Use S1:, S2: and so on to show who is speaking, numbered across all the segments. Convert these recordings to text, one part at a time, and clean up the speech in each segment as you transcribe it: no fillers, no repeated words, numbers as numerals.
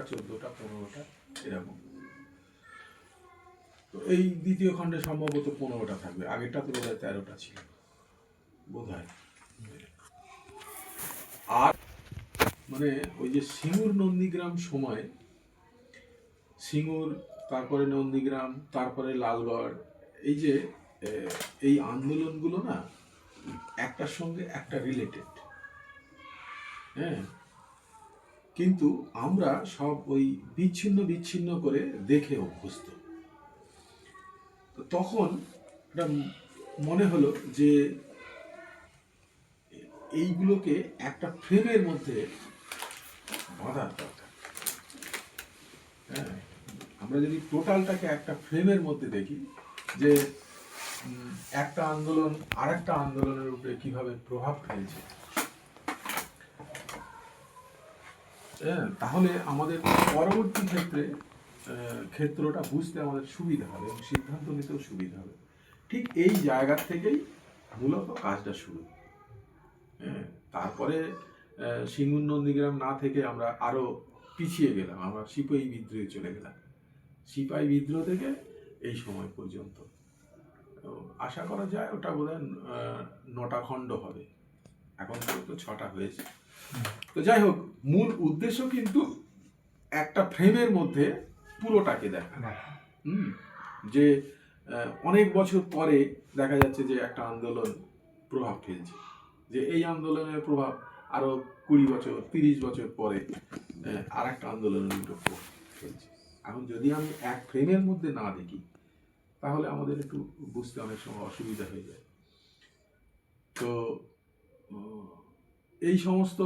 S1: 14টা 15টা এরকম। তো এই দ্বিতীয় খণ্ডে সম্ভবত 15টা থাকবে, আগেরটা তো বোধহয় 13টা ছিল বোধহয়। আর মানে ওই যে সিঙ্গুর নন্দীগ্রাম সময়, সিঙ্গুর, তারপরে নন্দীগ্রাম, তারপরে লালগড়, এই যে এই আন্দোলনগুলো না একটার সঙ্গে একটা রিলেটেড। হ্যাঁ, কিন্তু আমরা সব ওই বিচ্ছিন্ন বিচ্ছিন্ন করে দেখে অভ্যস্ত। তো তখন একটা মনে হলো যে এইগুলোকে একটা ফ্রেমের মধ্যে বাঁধার দরকার। হ্যাঁ, আমরা যদি টোটালটাকে একটা ফ্রেমের মধ্যে দেখি যে একটা আন্দোলন আর একটা আন্দোলনের উপরে কিভাবে প্রভাব ফেলছে, তাহলে আমাদের পরবর্তী ক্ষেত্রটা বুঝতে আমাদের সুবিধা হবে এবং সিদ্ধান্ত নিতেও সুবিধা হবে। ঠিক এই জায়গা থেকেই মূলত কাজটা শুরু। তারপরে সিঙ্গুর নন্দীগ্রাম না থেকে আমরা আরো পিছিয়ে গেলাম, আমরা সিপাহী বিদ্রোহে চলে গেলাম। সিপাহী বিদ্রোহ থেকে এই সময় পর্যন্ত আশা করা যায় ওটা বোধহয় 9টা খণ্ড হবে, এখন তো 6টা হয়েছে। তো যাই হোক, মূল উদ্দেশ্য কিন্তু একটা ফ্রেমের মধ্যে পুরোটাকে দেখা। যে অনেক বছর পরে দেখা যাচ্ছে যে একটা আন্দোলন প্রভাব ফেলছে, যে এই আন্দোলনের প্রভাব আরো 20 বছর 30 বছর পরে আর একটা আন্দোলনের উপর প্রভাব ফেলছে। এখন যদি আমি এক ফ্রেমের মধ্যে না দেখি তাহলে আমাদের একটু বুঝতে অনেক সময় অসুবিধা হয়ে যায়। তো এই সমস্ত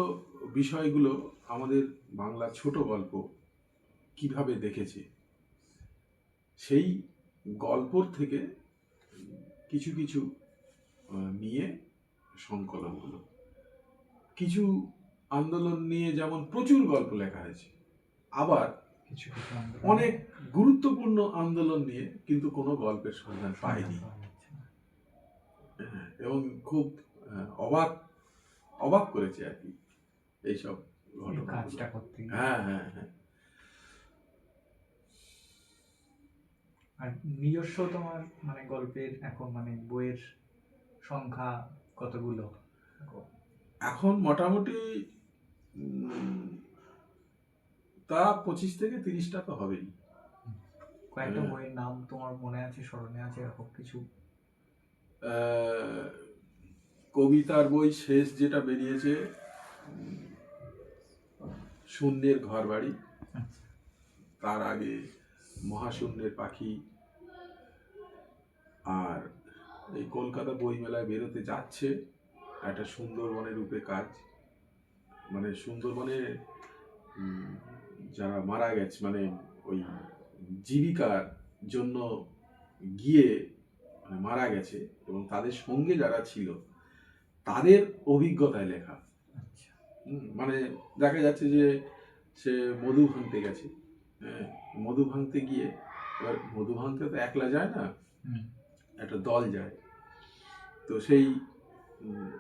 S1: বিষয়গুলো আমাদের বাংলা ছোট গল্প কিভাবে দেখেছে, সেই গল্পর থেকে কিছু কিছু নিয়ে সংকলনগুলো। কিছু আন্দোলন নিয়ে যেমন প্রচুর গল্প লেখা হয়েছে, আবার অনেক গুরুত্বপূর্ণ আন্দোলন নিয়ে কিন্তু কোনো গল্পের সন্ধান পাইনি, এবং খুব অবাক করেছে আর কি এইসব ঘটনা। হ্যাঁ হ্যাঁ হ্যাঁ।
S2: আর নিজস্ব তোমার মানে গল্পের এখন মানে বইয়ের সংখ্যা কতগুলো?
S1: এখন মোটামুটি তা 25 থেকে 30টা তো হবেই।
S2: কয়েকটা বইয়ের নাম তোমার মনে আছে, স্মরণে আছে এরকম কিছু?
S1: কবিতার বই শেষ যেটা বেরিয়েছে শূন্যের ঘর বাড়ি, তার আগে মহাশূন্যের পাখি, আর এই কলকাতা বই মেলায় বেরোতে যাচ্ছে একটা সুন্দরবনের রূপে কাজ, মানে সুন্দরবনে যারা মারা গেছে, মানে ওই জীবিকার জন্য গিয়ে মানে মারা গেছে এবং তাদের সঙ্গে যারা ছিল তাদের অভিজ্ঞতায় লেখা। মানে দেখা যাচ্ছে যে সে মধু ভাঙতে গেছে, মধু ভাঙতে গিয়ে, এবার মধু ভাঙতে তো একলা যায় না, একটা দল যায়। তো সেই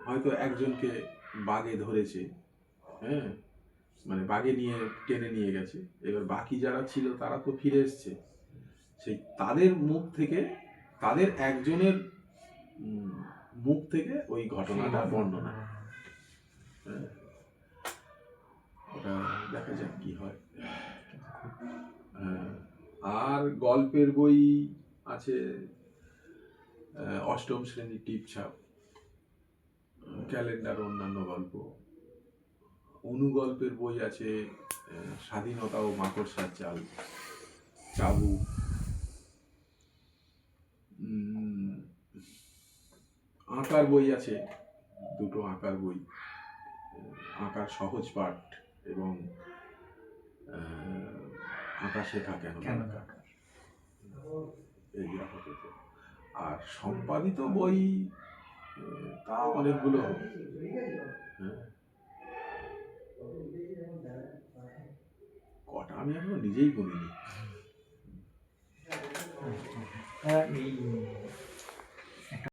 S1: হয়তো একজনকে বাঘে ধরেছে, হ্যাঁ, মানে বাঘে নিয়ে টেনে নিয়ে গেছে, এবার বাকি যারা ছিল তারা তো ফিরে এসছে, সেই তাদের মুখ থেকে, তাদের একজনের মুখ থেকে ওই ঘটনাটা বর্ণনা। ওটা দেখা যাক কি হয়। আর গল্পের বই আছে অষ্টম শ্রেণীর টিপছাপ, ক্যালেন্ডার, অন্যান্য গল্প। অনুগল্পের বই আছে স্বাধীনতা ও মাকড়সার জাল, চাবু। আঁকার বই আছে 2টো আঁকার বই, আঁকার সহজ পাঠ এবং আঁকা শেখা কেন দরকার, এই আপাতত। আর সম্পাদিত বই তা অনেকগুলো, কটা আমি এখনো নিজেই বলিনি।
S2: এই